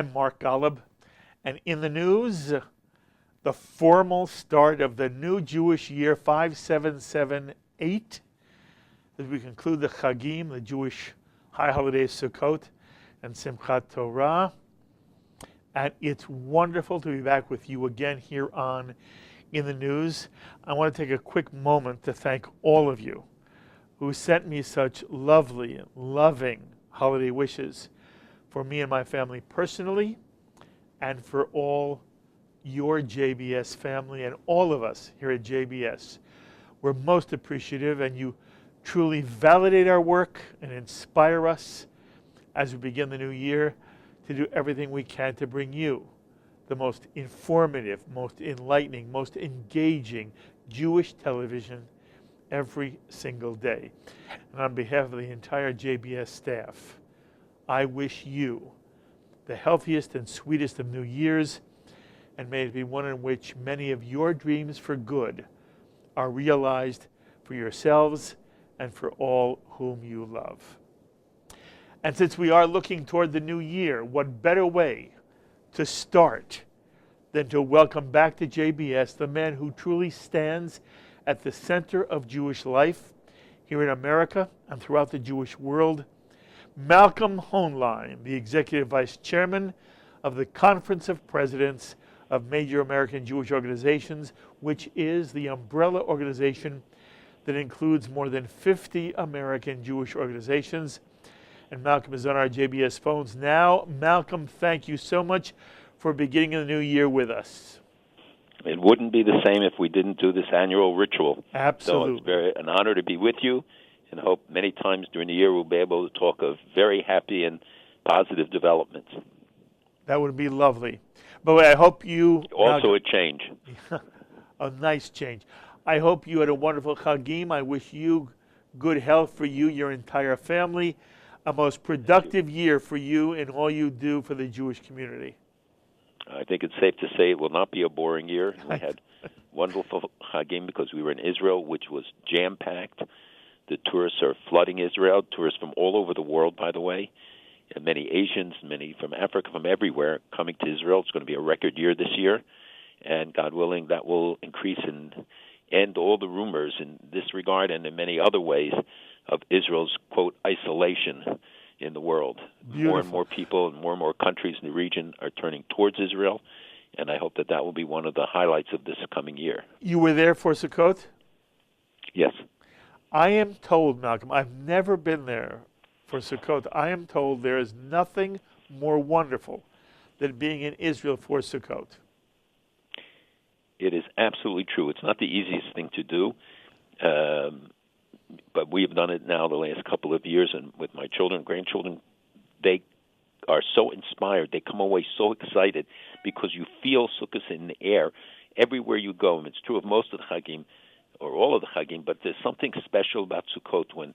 I'm Mark Golub, and in the news, the formal start of the new Jewish year 5778, as we conclude the Chagim, the Jewish high holidays Sukkot and Simchat Torah. And it's wonderful to be back with you again here on In the News. I want to take a quick moment to thank all of you who sent me such lovely, loving holiday wishes for me and my family personally, and for all your JBS family and all of us here at JBS. We're most appreciative, and you truly validate our work and inspire us as we begin the new year to do everything we can to bring you the most informative, most enlightening, most engaging Jewish television every single day. And on behalf of the entire JBS staff, I wish you the healthiest and sweetest of New Years, and may it be one in which many of your dreams for good are realized for yourselves and for all whom you love. And since we are looking toward the new year, what better way to start than to welcome back to JBS the man who truly stands at the center of Jewish life here in America and throughout the Jewish world, Malcolm Hoenlein, the Executive Vice Chairman of the Conference of Presidents of Major American Jewish Organizations, which is the umbrella organization that includes more than 50 American Jewish organizations. And Malcolm is on our JBS phones now. Malcolm, thank you so much for beginning the new year with us. It wouldn't be the same if we didn't do this annual ritual. Absolutely. So it's an honor to be with you, and hope many times during the year we'll be able to talk of very happy and positive developments. That would be lovely. But I hope you... Also a change. A nice change. I hope you had a wonderful Chagim. I wish you good health for you, your entire family, a most productive year for you in all you do for the Jewish community. I think it's safe to say it will not be a boring year. We had wonderful Chagim because we were in Israel, which was jam-packed. The tourists are flooding Israel, tourists from all over the world, by the way, and many Asians, many from Africa, from everywhere coming to Israel. It's going to be a record year this year, and God willing, that will increase and end all the rumors in this regard and in many other ways of Israel's, quote, isolation in the world. Beautiful. More and more people and more countries in the region are turning towards Israel, and I hope that will be one of the highlights of this coming year. You were there for Sukkot? Yes. I am told, Malcolm, I've never been there for Sukkot. I am told there is nothing more wonderful than being in Israel for Sukkot. It is absolutely true. It's not the easiest thing to do, but we have done it now the last couple of years, and with my children, grandchildren, they are so inspired. They come away so excited because you feel Sukkot in the air everywhere you go. And it's true of most of the Chagim, or all of the Chagim, but there's something special about Sukkot when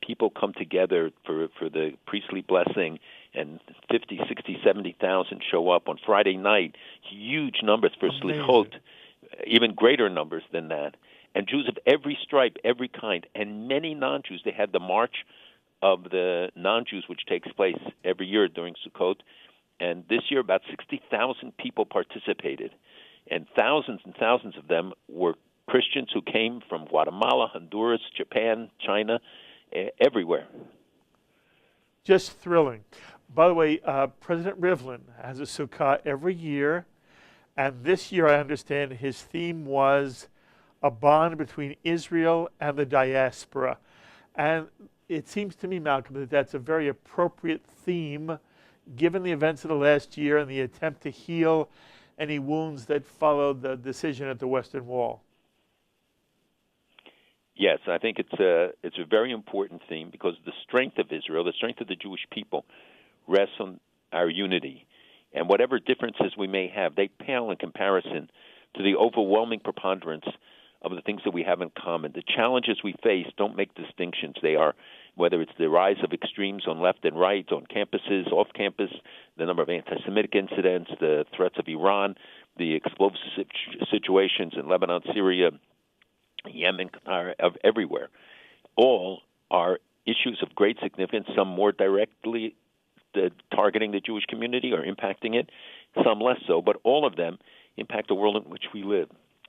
people come together for the priestly blessing, and 50, 60, 70,000 show up on Friday night, huge numbers for Slichot, even greater numbers than that. And Jews of every stripe, every kind, and many non-Jews. They had the March of the non-Jews, which takes place every year during Sukkot, and this year about 60,000 people participated, and thousands of them were Christians who came from Guatemala, Honduras, Japan, China, everywhere. Just thrilling. By the way, President Rivlin has a sukkah every year, and this year I understand his theme was a bond between Israel and the diaspora. And it seems to me, Malcolm, that that's a very appropriate theme given the events of the last year and the attempt to heal any wounds that followed the decision at the Western Wall. Yes, I think it's a very important theme because the strength of Israel, the strength of the Jewish people, rests on our unity. And whatever differences we may have, they pale in comparison to the overwhelming preponderance of the things that we have in common. The challenges we face don't make distinctions. They are, whether it's the rise of extremes on left and right, on campuses, off campus, the number of anti-Semitic incidents, the threats of Iran, the explosive situations in Lebanon, Syria, Yemen, Qatar, everywhere. All are issues of great significance, some more directly targeting the Jewish community or impacting it, some less so, but all of them impact the world in which we live.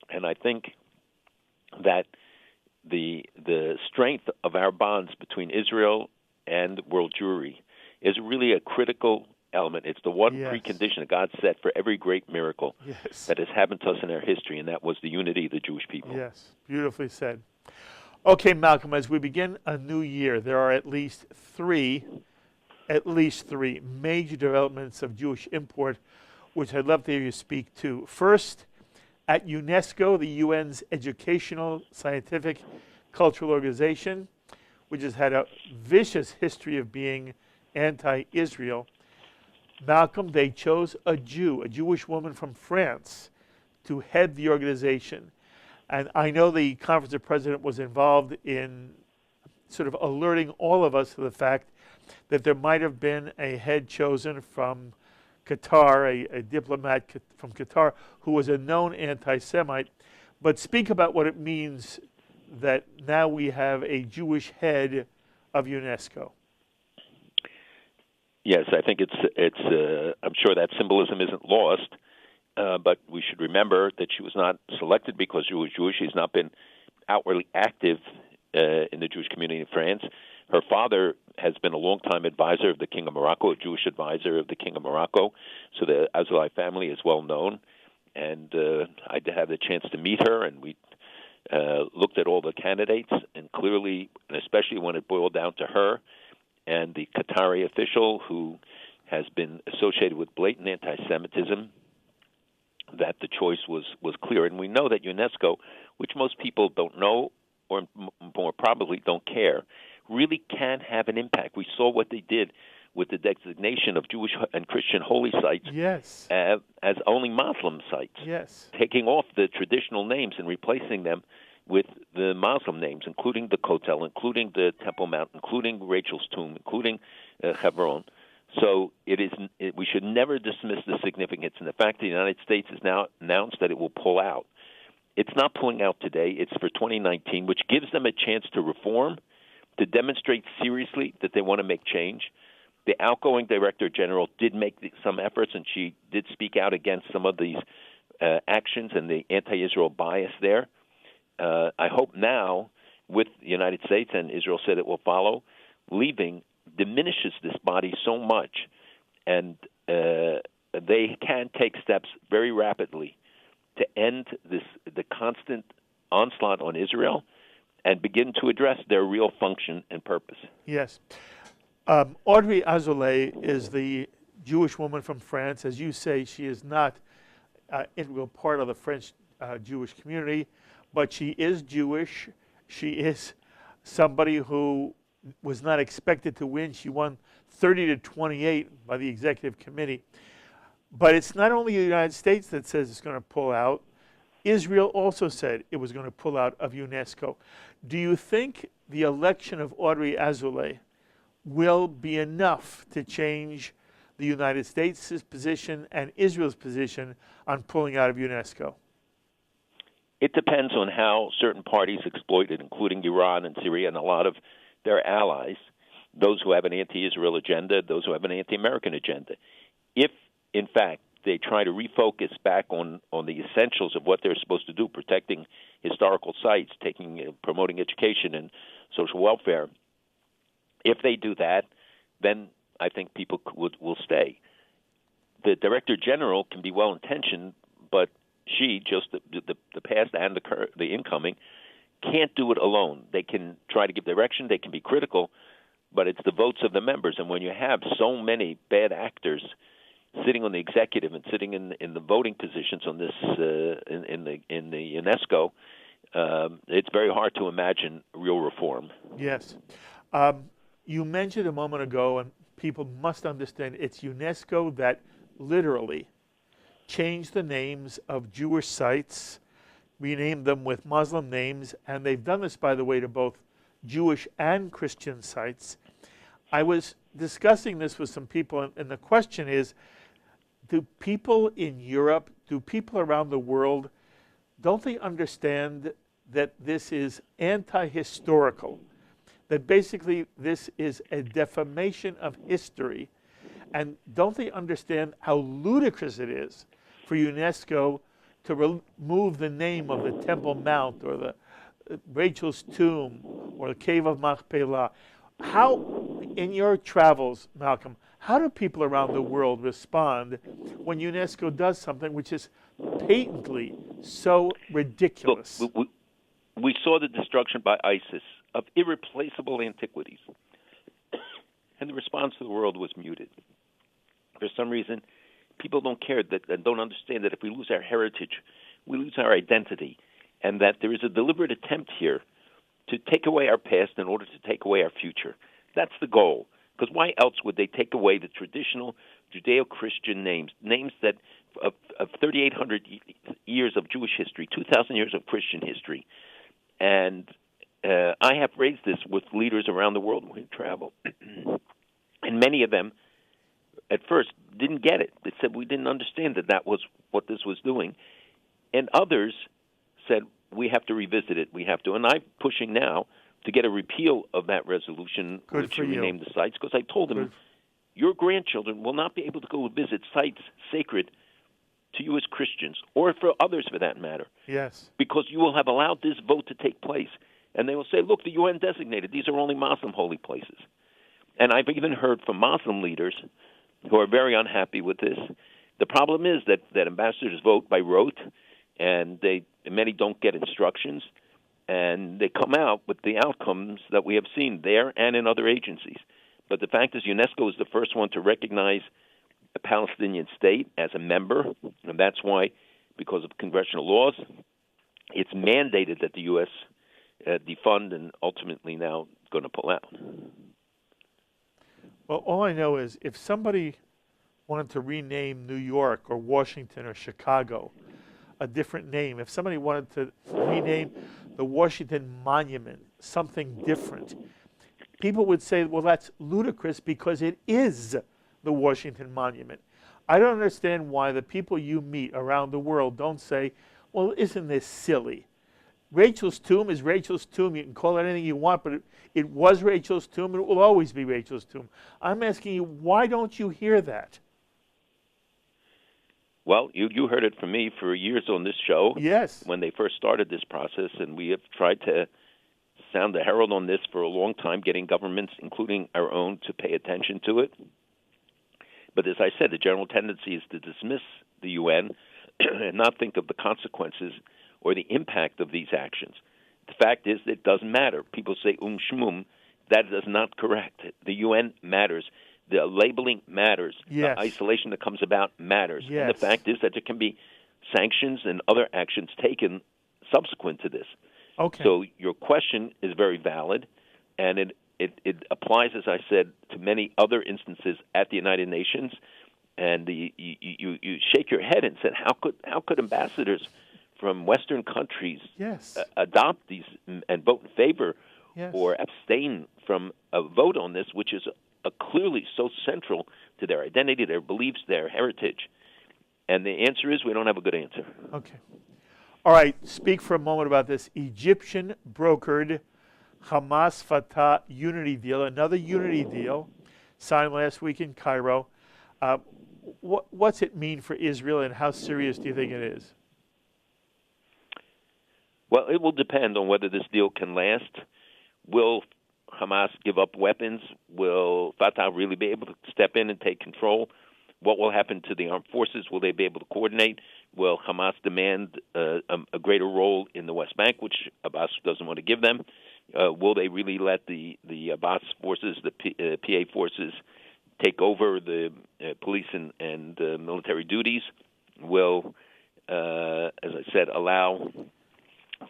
And I think that the strength of our bonds between Israel and world Jewry is really a critical element. It's the one precondition that God set for every great miracle that has happened to us in our history, and that was the unity of the Jewish people. Yes, beautifully said. Okay, Malcolm, as we begin a new year, there are at least three major developments of Jewish import, which I'd love to hear you speak to. First, at UNESCO, the UN's educational, scientific, cultural organization, which has had a vicious history of being anti-Israel, Malcolm, they chose a Jewish woman from France, to head the organization. And I know the conference of presidents was involved in sort of alerting all of us to the fact that there might have been a head chosen from Qatar, a diplomat from Qatar, who was a known anti-Semite. But speak about what it means that now we have a Jewish head of UNESCO. Yes, I think I'm sure that symbolism isn't lost, but we should remember that she was not selected because she was Jewish. She's not been outwardly active in the Jewish community in France. Her father has been a long-time advisor of the King of Morocco, a Jewish advisor of the King of Morocco, so the Azulai family is well known. And I had the chance to meet her, and we looked at all the candidates, and clearly, and especially when it boiled down to her and the Qatari official who has been associated with blatant anti-Semitism, that the choice was clear. And we know that UNESCO, which most people don't know or more probably don't care, really can have an impact. We saw what they did with the designation of Jewish and Christian holy sites as only Muslim sites, taking off the traditional names and replacing them with the Muslim names, including the Kotel, including the Temple Mount, including Rachel's tomb, including Hebron. So we should never dismiss the significance. And the fact that the United States has now announced that it will pull out. It's not pulling out today. It's for 2019, which gives them a chance to reform, to demonstrate seriously that they want to make change. The outgoing Director General did make some efforts, and she did speak out against some of these actions and the anti-Israel bias there. I hope now, with the United States, and Israel said it will follow, leaving diminishes this body so much, and they can take steps very rapidly to end the constant onslaught on Israel and begin to address their real function and purpose. Yes. Audrey Azoulay is the Jewish woman from France. As you say, she is not an integral part of the French Jewish community, but she is Jewish. She is somebody who was not expected to win. She won 30-28 by the executive committee. But it's not only the United States that says it's going to pull out. Israel also said it was going to pull out of UNESCO. Do you think the election of Audrey Azoulay will be enough to change the United States' position and Israel's position on pulling out of UNESCO? It depends on how certain parties exploit it, including Iran and Syria and a lot of their allies, those who have an anti-Israel agenda, those who have an anti-American agenda. If, in fact, they try to refocus back on the essentials of what they're supposed to do, protecting historical sites, promoting education and social welfare, if they do that, then I think people will stay. The Director General can be well-intentioned, but she, just the past and the incoming, can't do it alone. They can try to give direction, they can be critical, but it's the votes of the members. And when you have so many bad actors sitting on the executive and sitting in the voting positions on this in the UNESCO, it's very hard to imagine real reform. Yes. You mentioned a moment ago, and people must understand, it's UNESCO that literally changed the names of Jewish sites, renamed them with Muslim names, and they've done this, by the way, to both Jewish and Christian sites. I was discussing this with some people, and the question is, do people in Europe, do people around the world, don't they understand that this is anti-historical? That basically this is a defamation of history, And don't they understand how ludicrous it is for UNESCO to remove the name of the Temple Mount or the Rachel's tomb or the Cave of Machpelah? How, in your travels, Malcolm, how do people around the world respond when UNESCO does something which is patently so ridiculous? Look, we saw the destruction by ISIS of irreplaceable antiquities, and the response to the world was muted. For some reason, people don't care and don't understand that if we lose our heritage, we lose our identity, and that there is a deliberate attempt here to take away our past in order to take away our future. That's the goal. Because why else would they take away the traditional Judeo-Christian names that of 3,800 years of Jewish history, 2,000 years of Christian history? And I have raised this with leaders around the world when we travel. And many of them, at first, didn't get it. They said, we didn't understand that was what this was doing. And others said, we have to revisit it. We have to. And I'm pushing now to get a repeal of that resolution, which renamed the sites, because I told them, your grandchildren will not be able to go visit sites sacred to you as Christians, or for others for that matter. Yes. Because you will have allowed this vote to take place. And they will say, look, the UN designated, these are only Muslim holy places. And I've even heard from Muslim leaders who are very unhappy with this. The problem is that ambassadors vote by rote, and many don't get instructions, and they come out with the outcomes that we have seen there and in other agencies. But the fact is UNESCO is the first one to recognize a Palestinian state as a member, and that's why, because of congressional laws, it's mandated that the U.S. defund and ultimately now going to pull out. Well, all I know is if somebody wanted to rename New York or Washington or Chicago a different name, if somebody wanted to rename the Washington Monument something different, people would say, well, that's ludicrous because it is the Washington Monument. I don't understand why the people you meet around the world don't say, well, isn't this silly? Rachel's tomb is Rachel's tomb. You can call it anything you want, but it was Rachel's tomb, and it will always be Rachel's tomb. I'm asking you, why don't you hear that? Well, you heard it from me for years on this show. Yes. When they first started this process, and we have tried to sound the herald on this for a long time, getting governments, including our own, to pay attention to it. But as I said, the general tendency is to dismiss the UN and not think of the consequences or the impact of these actions. The fact is that it doesn't matter. People say shmum. That is not correct. The UN matters. The labeling matters. Yes. The isolation that comes about matters. Yes. And the fact is that there can be sanctions and other actions taken subsequent to this. Okay. So your question is very valid, and it applies, as I said, to many other instances at the United Nations. And you shake your head and said, how could ambassadors from Western countries yes. Adopt these and vote in favor yes. or abstain from a vote on this, which is clearly so central to their identity, their beliefs, their heritage? And the answer is we don't have a good answer. Okay. All right, speak for a moment about this Egyptian-brokered Hamas-Fatah Unity deal, another unity deal signed last week in Cairo. What's it mean for Israel, and how serious do you think it is? Well, it will depend on whether this deal can last. Will Hamas give up weapons? Will Fatah really be able to step in and take control? What will happen to the armed forces? Will they be able to coordinate? Will Hamas demand a greater role in the West Bank, which Abbas doesn't want to give them? Will they really let the Abbas forces, the PA forces, take over the police and military duties? Will, as I said, allow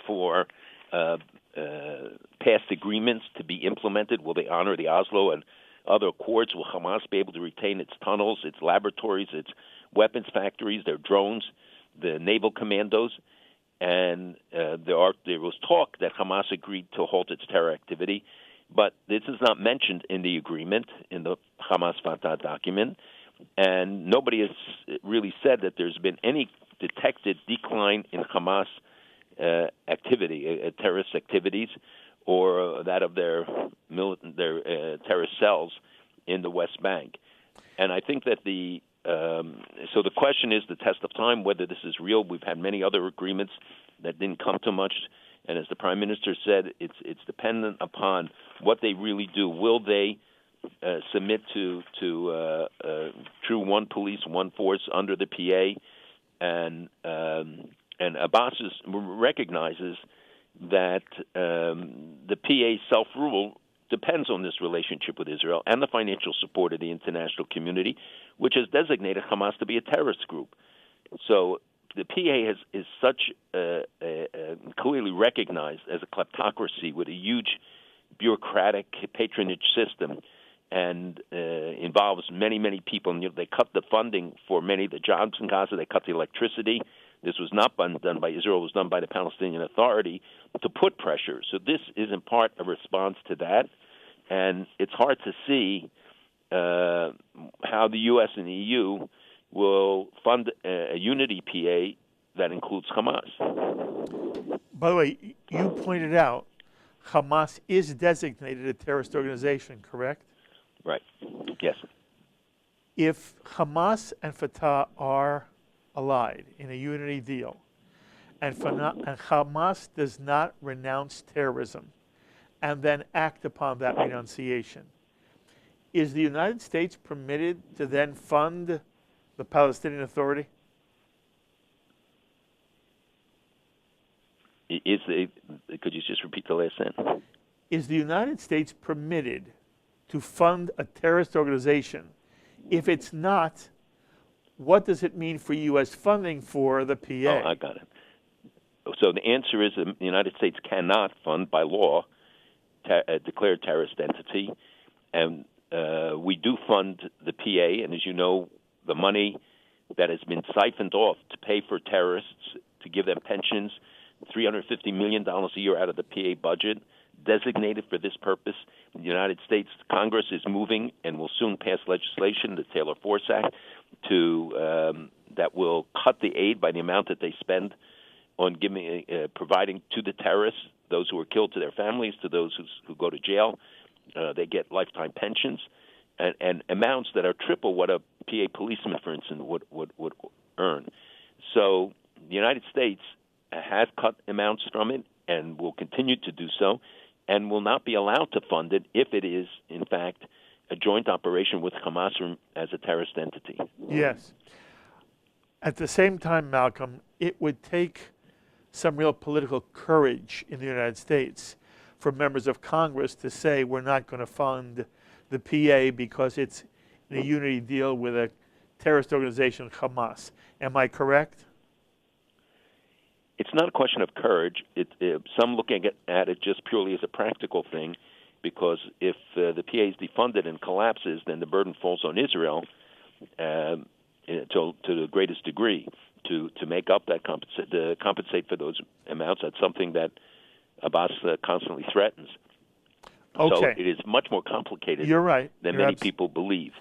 for past agreements to be implemented? Will they honor the Oslo and other accords? Will Hamas be able to retain its tunnels, its laboratories, its weapons factories, their drones, the naval commandos? And there was talk that Hamas agreed to halt its terror activity, but this is not mentioned in the agreement, in the Hamas-Fatah document, and nobody has really said that there's been any detected decline in Hamas activity, terrorist activities, or that of their terrorist cells in the West Bank. And I think that so the question is the test of time, whether this is real. We've had many other agreements that didn't come to much. And as the Prime Minister said, it's dependent upon what they really do. Will they submit to true one police, one force under the PA? And Abbas recognizes that the PA self-rule depends on this relationship with Israel and the financial support of the international community, which has designated Hamas to be a terrorist group. So the PA is such clearly recognized as a kleptocracy with a huge bureaucratic patronage system, and involves many, many people. And, they cut the funding for many of the jobs in Gaza. They cut the electricity. This was not done by Israel. It was done by the Palestinian Authority to put pressure. So this is in part a response to that. And it's hard to see how the U.S. and the EU will fund a unity PA that includes Hamas. By the way, you pointed out Hamas is designated a terrorist organization, correct? Right. Yes. If Hamas and Fatah are allied in a unity deal, and Hamas does not renounce terrorism and then act upon that renunciation, is the United States permitted to then fund the Palestinian Authority? Could you just repeat the last sentence? Is the United States permitted to fund a terrorist organization? If it's not, what does it mean for U.S. funding for the PA? Oh, I got it. So the answer is the United States cannot fund, by law, a declared terrorist entity. And we do fund the PA, and as you know, the money that has been siphoned off to pay for terrorists, to give them pensions, $350 million a year out of the PA budget, designated for this purpose. The United States Congress is moving and will soon pass legislation, the Taylor Force Act, that will cut the aid by the amount that they spend on providing to the terrorists, those who are killed, to their families, to those who go to jail. They get lifetime pensions and amounts that are triple what a PA policeman, for instance, would earn. So the United States has cut amounts from it and will continue to do so, and will not be allowed to fund it if it is, in fact, a joint operation with Hamas as a terrorist entity. Yes. At the same time, Malcolm, it would take some real political courage in the United States for members of Congress to say we're not going to fund the PA because it's in a unity deal with a terrorist organization, Hamas. Am I correct? It's not a question of courage. Some looking at it just purely as a practical thing, because if the PA is defunded and collapses, then the burden falls on Israel to the greatest degree to make up that compensate for those amounts. That's something that Abbas constantly threatens. Okay. So it is much more complicated. You're right. Than many people believe.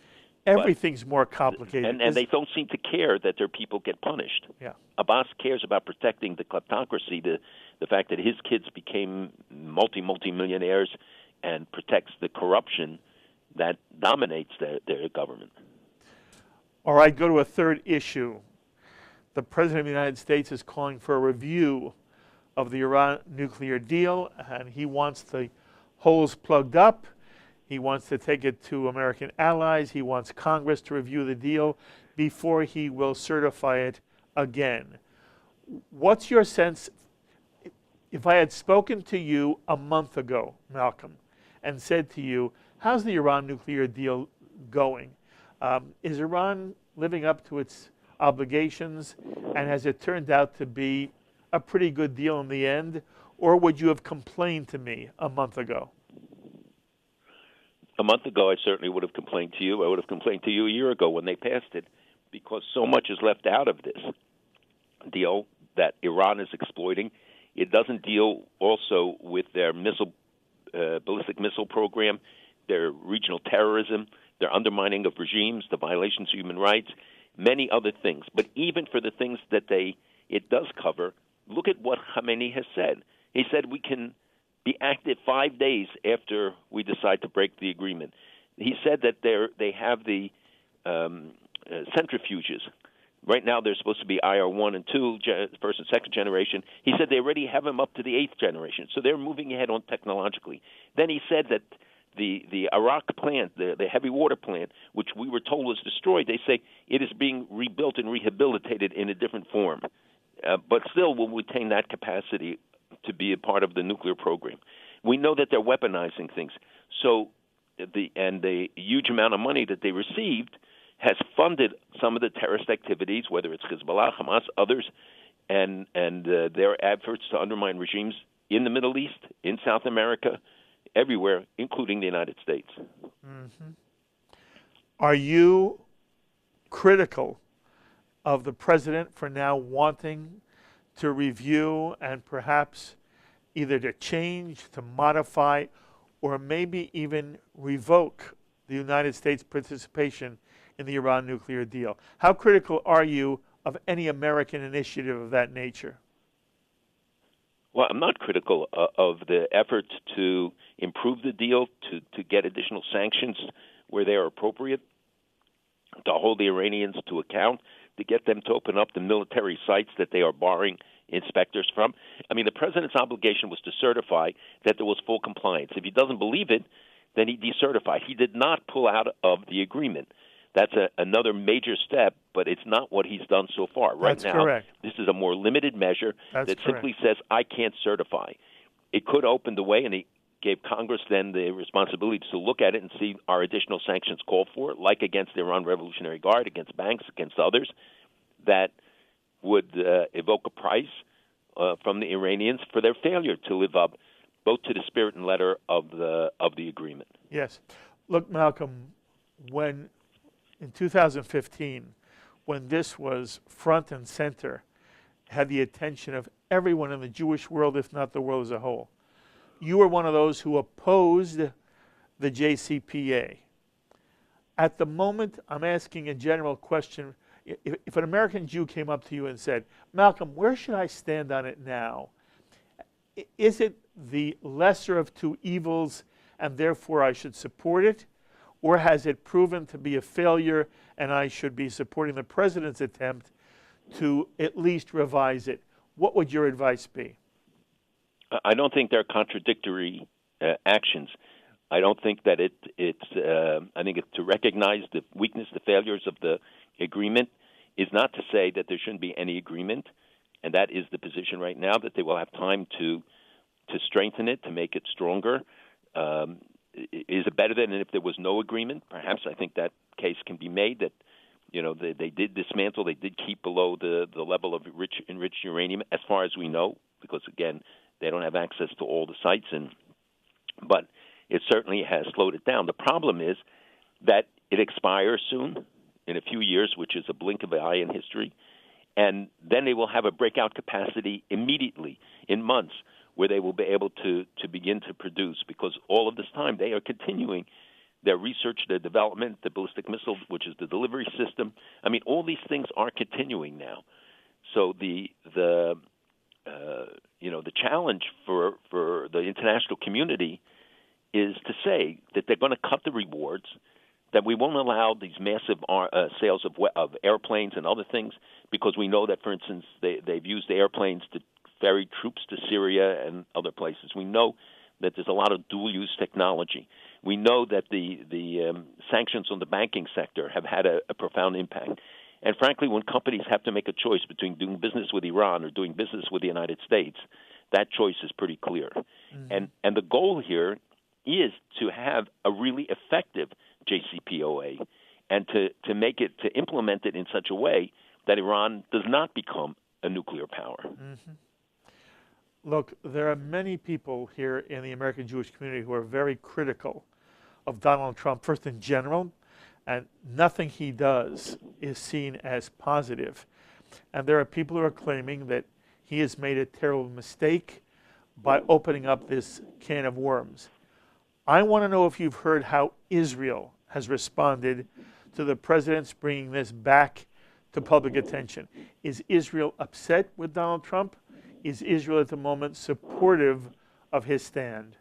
Everything's more complicated. And they don't seem to care that their people get punished. Yeah. Abbas cares about protecting the kleptocracy, the fact that his kids became multi-millionaires, and protects the corruption that dominates their government. All right, go to a third issue. The President of the United States is calling for a review of the Iran nuclear deal, and he wants the holes plugged up. He wants to take it to American allies. He wants Congress to review the deal before he will certify it again. What's your sense? If I had spoken to you a month ago, Malcolm, and said to you, how's the Iran nuclear deal going? Is Iran living up to its obligations, and has it turned out to be a pretty good deal in the end? Or would you have complained to me a month ago? A month ago, I certainly would have complained to you. I would have complained to you a year ago when they passed it, because so much is left out of this deal that Iran is exploiting. It doesn't deal also with their ballistic missile program, their regional terrorism, their undermining of regimes, the violations of human rights, many other things. But even for the things that it does cover, look at what Khamenei has said. He said we can be active 5 days after we decide to break the agreement. He said that they have the centrifuges. Right now, they're supposed to be IR1 and 2, first and second generation. He said they already have them up to the 8th generation, so they're moving ahead on technologically. Then he said that the Iraq plant, the heavy water plant, which we were told was destroyed, they say it is being rebuilt and rehabilitated in a different form, but still will retain that capacity to be a part of the nuclear program. We know that they're weaponizing things. So the huge amount of money that they received has funded some of the terrorist activities, whether it's Hezbollah, Hamas, others, and their efforts to undermine regimes in the Middle East, in South America, everywhere, including the United States. Mm-hmm. Are you critical of the president for now wanting to review and perhaps either to change, to modify, or maybe even revoke the United States participation in the Iran nuclear deal? How critical are you of any American initiative of that nature? Well, I'm not critical of the efforts to improve the deal, to get additional sanctions where they are appropriate, to hold the Iranians to account, to get them to open up the military sites that they are barring inspectors from. I mean, the president's obligation was to certify that there was full compliance. If he doesn't believe it, then he decertified. He did not pull out of the agreement. That's another major step, but it's not what he's done so far. Right That's now, correct. This is a more limited measure That's that correct. simply says, I can't certify. It could open the way, and he gave Congress then the responsibility to look at it and see are additional sanctions called for, like against the Iran Revolutionary Guard, against banks, against others, that would evoke a price from the Iranians for their failure to live up both to the spirit and letter of the agreement. Yes. Look, Malcolm, when in 2015, when this was front and center, had the attention of everyone in the Jewish world, if not the world as a whole, you were one of those who opposed the JCPA. At the moment, I'm asking a general question. If an American Jew came up to you and said, Malcolm, where should I stand on it now? Is it the lesser of two evils and therefore I should support it? Or has it proven to be a failure and I should be supporting the president's attempt to at least revise it? What would your advice be? I don't think they're contradictory actions. I don't think that I think it's to recognize the weakness, the failures of the agreement is not to say that there shouldn't be any agreement, and that is the position right now, that they will have time to strengthen it, to make it stronger. Is it better than if there was no agreement? Perhaps. I think that case can be made that, they did dismantle, they did keep below the level of enriched uranium, as far as we know, because, again, they don't have access to all the sites, but it certainly has slowed it down. The problem is that it expires soon, in a few years, which is a blink of an eye in history, and then they will have a breakout capacity immediately, in months, where they will be able to begin to produce, because all of this time they are continuing their research, their development, the ballistic missile, which is the delivery system. I mean, all these things are continuing now. So the challenge for the international community is to say that they're going to cut the rewards, that we won't allow these massive sales of airplanes and other things, because we know that, for instance, they've used the airplanes to ferry troops to Syria and other places. We know that there's a lot of dual-use technology. We know that the sanctions on the banking sector have had a profound impact. And frankly, when companies have to make a choice between doing business with Iran or doing business with the United States, that choice is pretty clear. Mm-hmm. And the goal here is to have a really effective JCPOA and to implement it in such a way that Iran does not become a nuclear power. Mm-hmm. Look, there are many people here in the American Jewish community who are very critical of Donald Trump, first in general, and nothing he does is seen as positive. And there are people who are claiming that he has made a terrible mistake by opening up this can of worms. I want to know if you've heard how Israel has responded to the president's bringing this back to public attention. Is Israel upset with Donald Trump? Is Israel at the moment supportive of his stand?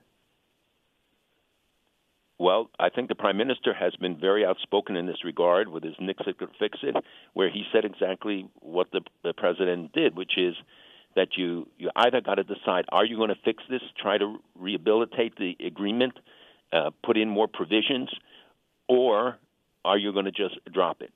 Well, I think the Prime Minister has been very outspoken in this regard with his Nix It or Fix It, where he said exactly what the President did, which is that you either got to decide, are you going to fix this, try to rehabilitate the agreement, put in more provisions, or are you going to just drop it?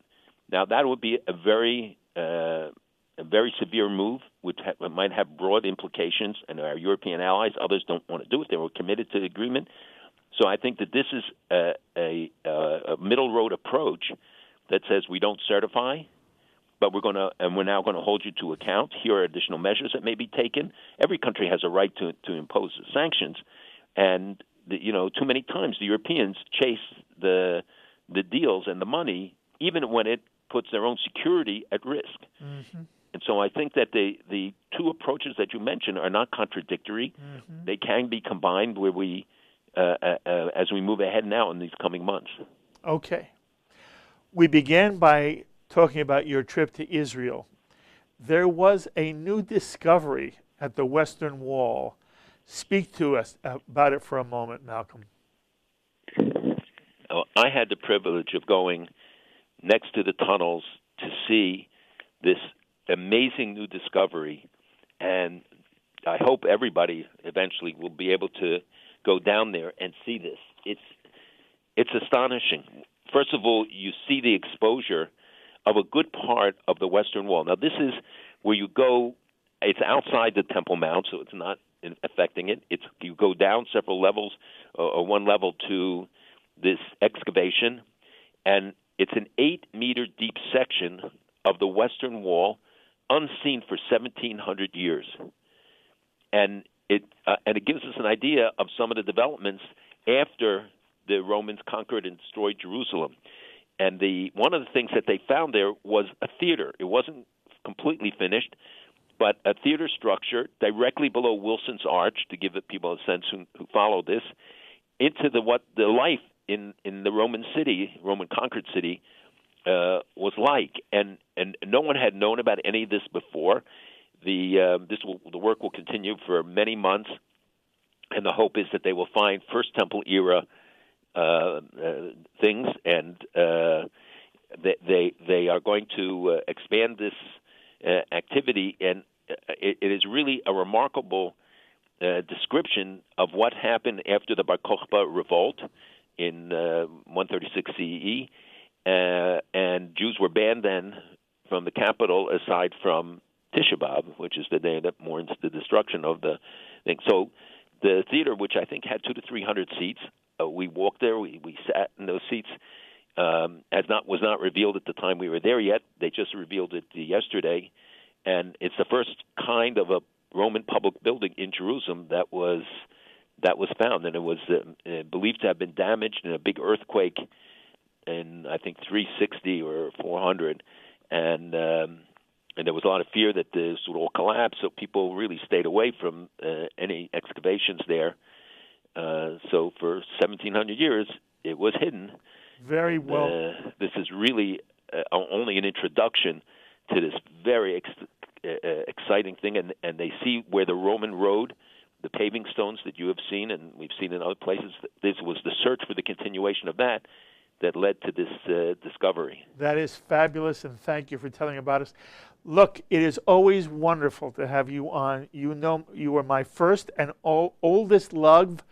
Now, that would be a very severe move, which might have broad implications, and our European allies, others don't want to do it. They were committed to the agreement. So I think that this is a middle road approach that says we don't certify, but we're now going to hold you to account. Here are additional measures that may be taken. Every country has a right to impose sanctions, and too many times the Europeans chase the deals and the money, even when it puts their own security at risk. Mm-hmm. And so I think that the two approaches that you mentioned are not contradictory. Mm-hmm. They can be combined where we, as we move ahead now in these coming months. Okay. We began by talking about your trip to Israel. There was a new discovery at the Western Wall. Speak to us about it for a moment, Malcolm. I had the privilege of going next to the tunnels to see this amazing new discovery, and I hope everybody eventually will be able to go down there and see this. It's astonishing. First of all, you see the exposure of a good part of the Western Wall. Now, this is where you go. It's outside the Temple Mount, so it's not affecting it. You go down several levels, or one level, to this excavation, and it's an 8-meter deep section of the Western Wall, unseen for 1,700 years, and it gives us an idea of some of the developments after the Romans conquered and destroyed Jerusalem. And one of the things that they found there was a theater. It wasn't completely finished, but a theater structure directly below Wilson's Arch, to give people a sense who follow this, into what the life in the Roman conquered city was like. And no one had known about any of this before. The work will continue for many months, and the hope is that they will find First Temple era things, and they are going to expand this activity, and it is really a remarkable description of what happened after the Bar Kokhba revolt in 136 CE, and Jews were banned then from the capital, aside from Tisha B'Av, which is the day that mourns the destruction of the thing. So the theater, which I think had 200 to 300 seats, we walked there, we sat in those seats. Was not revealed at the time we were there yet. They just revealed it yesterday, and it's the first kind of a Roman public building in Jerusalem that was found, and it was believed to have been damaged in a big earthquake in, I think, 360 or 400, and there was a lot of fear that this would all collapse, so people really stayed away from any excavations there. So for 1,700 years, it was hidden. Very well. This is really only an introduction to this very exciting thing, and they see where the Roman road, the paving stones that you have seen and we've seen in other places, this was the search for the continuation of that led to this discovery. That is fabulous, and thank you for telling about us. Look, it is always wonderful to have you on. You know, you were my first and oldest love.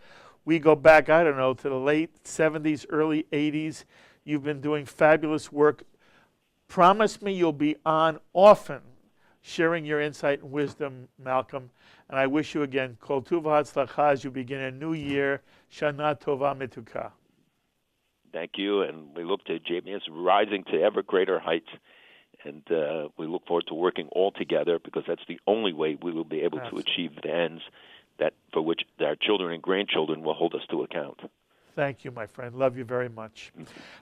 We go back, I don't know, to the late 70s, early 80s. You've been doing fabulous work. Promise me you'll be on often, sharing your insight and wisdom, Malcolm. And I wish you again, Kol Tuva Hatzlacha, as you begin a new year. Shana Tova Mituka. Thank you, and we look to JBS rising to ever greater heights. And we look forward to working all together, because that's the only way we will be able to achieve the ends for which our children and grandchildren will hold us to account. Thank you, my friend. Love you very much.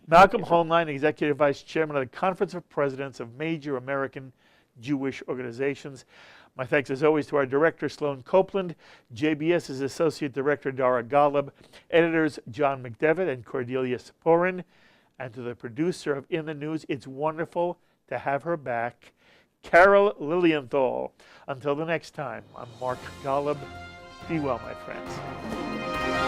Malcolm Hoenlein, Executive Vice Chairman of the Conference of Presidents of Major American Jewish Organizations. My thanks, as always, to our Director, Sloan Copeland, JBS's Associate Director, Dara Golub, Editors, John McDevitt and Cordelia Saporin, and to the producer of In the News. It's wonderful to have her back, Carol Lilienthal. Until the next time, I'm Mark Golub. Be well, my friends.